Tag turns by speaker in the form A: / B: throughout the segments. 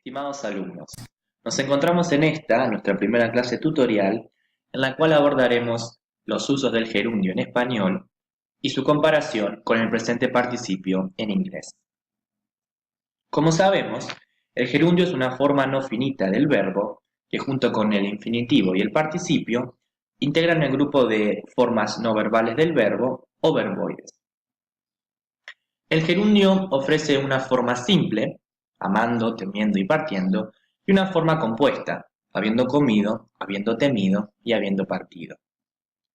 A: Estimados alumnos, nos encontramos en nuestra primera clase tutorial, en la cual abordaremos los usos del gerundio en español y su comparación con el presente participio en inglés. Como sabemos, el gerundio es una forma no finita del verbo que junto con el infinitivo y el participio integran el grupo de formas no verbales del verbo o verboides. El gerundio ofrece una forma simple, amando, temiendo y partiendo, y una forma compuesta, habiendo comido, habiendo temido y habiendo partido.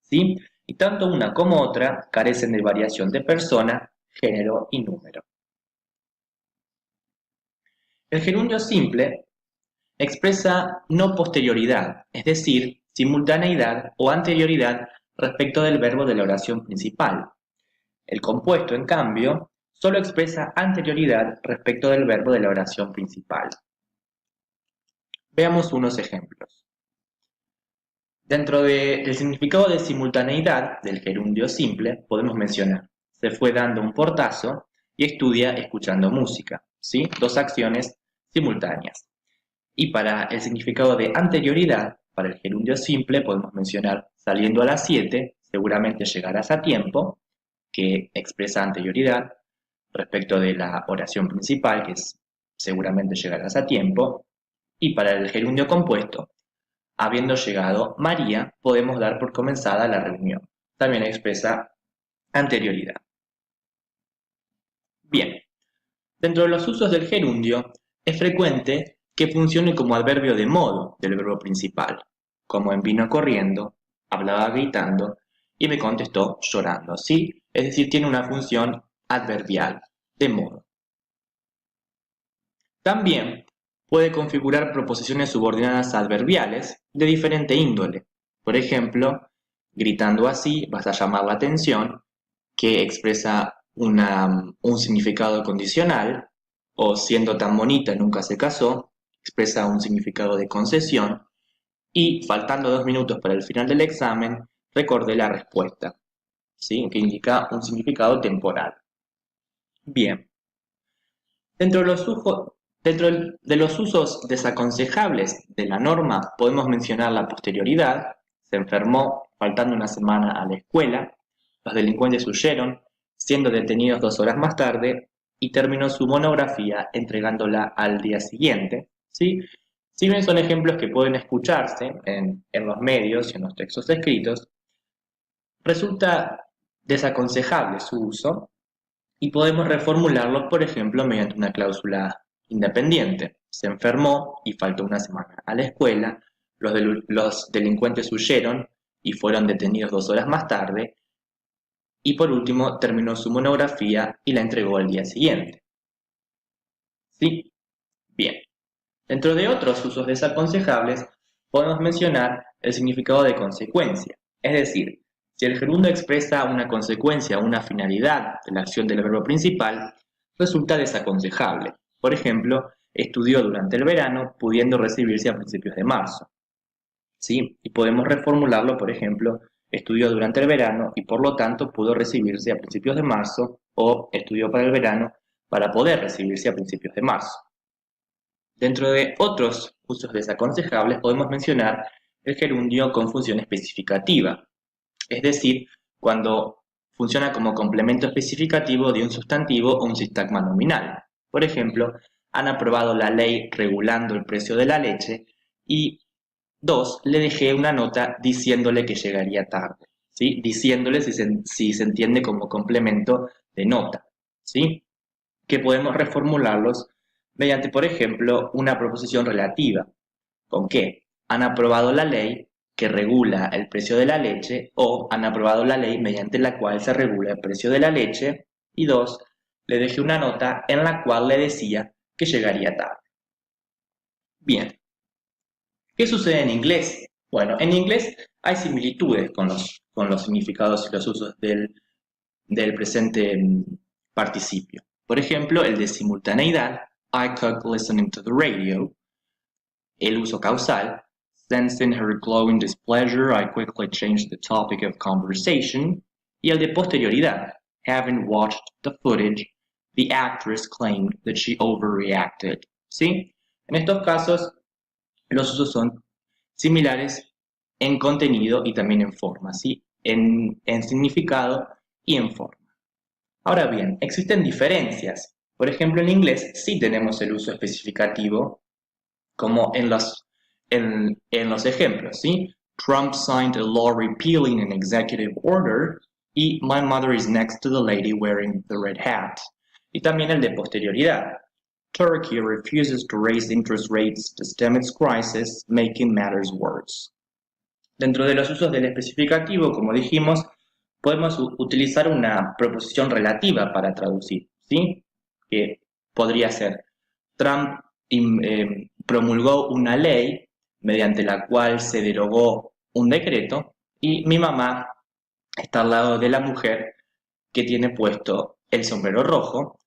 A: ¿Sí? Y tanto una como otra carecen de variación de persona, género y número. El gerundio simple expresa no posterioridad, es decir, simultaneidad o anterioridad respecto del verbo de la oración principal. El compuesto, en cambio, solo expresa anterioridad respecto del verbo de la oración principal. Veamos unos ejemplos. Dentro del significado de simultaneidad del gerundio simple podemos mencionar: se fue dando un portazo y estudia escuchando música. ¿Sí? Dos acciones simultáneas. Y para el significado de anterioridad, para el gerundio simple podemos mencionar: saliendo a las 7, seguramente llegarás a tiempo, que expresa anterioridad respecto de la oración principal, que es seguramente llegarás a tiempo. Y para el gerundio compuesto, habiendo llegado María, podemos dar por comenzada la reunión. También expresa anterioridad. Bien, dentro de los usos del gerundio, es frecuente que funcione como adverbio de modo del verbo principal, como en vino corriendo, hablaba gritando y me contestó llorando. ¿Sí? Es decir, tiene una función adverbial, de modo. También puede configurar proposiciones subordinadas adverbiales de diferente índole. Por ejemplo, gritando así vas a llamar la atención, que expresa un significado condicional, o siendo tan bonita nunca se casó, expresa un significado de concesión, y faltando 2 minutos para el final del examen, recordé la respuesta, ¿sí? Que indica un significado temporal. Bien, dentro de los usos desaconsejables de la norma podemos mencionar la posterioridad: se enfermó faltando una semana a la escuela, los delincuentes huyeron, siendo detenidos 2 horas más tarde, y terminó su monografía entregándola al día siguiente. ¿Sí? Si bien son ejemplos que pueden escucharse en los medios y en los textos escritos, resulta desaconsejable su uso y podemos reformularlo, por ejemplo, mediante una cláusula independiente. Se enfermó y faltó una semana a la escuela, los delincuentes huyeron y fueron detenidos 2 horas más tarde, y por último terminó su monografía y la entregó al día siguiente. ¿Sí? Bien. Dentro de otros usos desaconsejables, podemos mencionar el significado de consecuencia, es decir, si el gerundio expresa una consecuencia o una finalidad de la acción del verbo principal, resulta desaconsejable. Por ejemplo, estudió durante el verano, pudiendo recibirse a principios de marzo. ¿Sí? Y podemos reformularlo, por ejemplo, estudió durante el verano y por lo tanto pudo recibirse a principios de marzo, o estudió para el verano para poder recibirse a principios de marzo. Dentro de otros usos desaconsejables podemos mencionar el gerundio con función especificativa, es decir, cuando funciona como complemento especificativo de un sustantivo o un sintagma nominal. Por ejemplo, han aprobado la ley regulando el precio de la leche y 2, le dejé una nota diciéndole que llegaría tarde. ¿Sí? Diciéndole si se entiende como complemento de nota. ¿Sí? Que podemos reformularlos mediante, por ejemplo, una proposición relativa. ¿Con qué? Han aprobado la ley que regula el precio de la leche, o han aprobado la ley mediante la cual se regula el precio de la leche, y 2, le dejé una nota en la cual le decía que llegaría tarde. Bien, ¿qué sucede en inglés? Bueno, en inglés hay similitudes con los significados y los usos del presente participio. Por ejemplo, el de simultaneidad, I kept listening to the radio. El uso causal, sensing her glowing displeasure, I quickly changed the topic of conversation. Y el de posterioridad, having watched the footage, the actress claimed that she overreacted. ¿Sí? En estos casos, los usos son similares en contenido y también en forma, ¿sí? En significado y en forma. Ahora bien, existen diferencias. Por ejemplo, en inglés sí tenemos el uso especificativo, como en los ejemplos, ¿sí? Trump signed a law repealing an executive order y My mother is next to the lady wearing the red hat. Y también el de posterioridad. Turkey refuses to raise interest rates to stem its crisis, making matters worse. Dentro de los usos del especificativo, como dijimos, podemos utilizar una proposición relativa para traducir, ¿sí? Que podría ser, Trump promulgó una ley mediante la cual se derogó un decreto y mi mamá está al lado de la mujer que tiene puesto el sombrero rojo.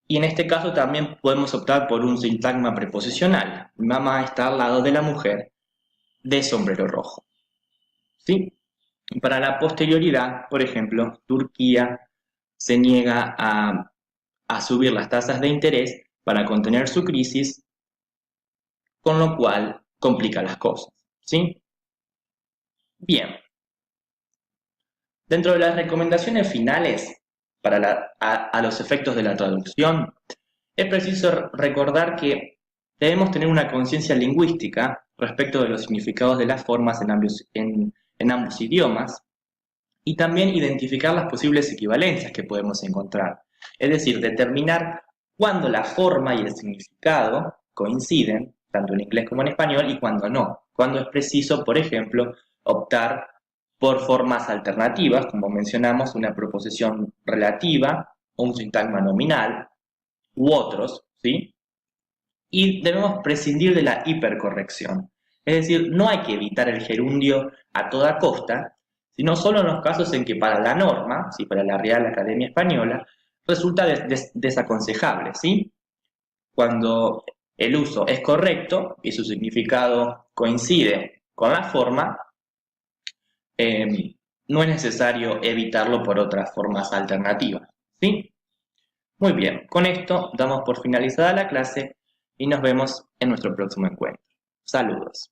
A: Y en este caso también podemos optar por un sintagma preposicional. Mi mamá está al lado de la mujer de sombrero rojo. ¿Sí? Para la posterioridad, por ejemplo, Turquía se niega a subir las tasas de interés para contener su crisis, con lo cual complica las cosas. ¿Sí? Bien. Dentro de las recomendaciones finales a los efectos de la traducción, es preciso recordar que debemos tener una conciencia lingüística respecto de los significados de las formas en ambos idiomas y también identificar las posibles equivalencias que podemos encontrar. Es decir, determinar cuándo la forma y el significado coinciden, tanto en inglés como en español, y cuándo no. Cuándo es preciso, por ejemplo, optar por formas alternativas, como mencionamos, una proposición relativa, un sintagma nominal, u otros, ¿sí? Y debemos prescindir de la hipercorrección. Es decir, no hay que evitar el gerundio a toda costa, sino solo en los casos en que para la norma, ¿sí? Para la Real Academia Española, resulta desaconsejable, ¿sí? Cuando el uso es correcto y su significado coincide con la forma, no es necesario evitarlo por otras formas alternativas, ¿sí? Muy bien, con esto damos por finalizada la clase y nos vemos en nuestro próximo encuentro. Saludos.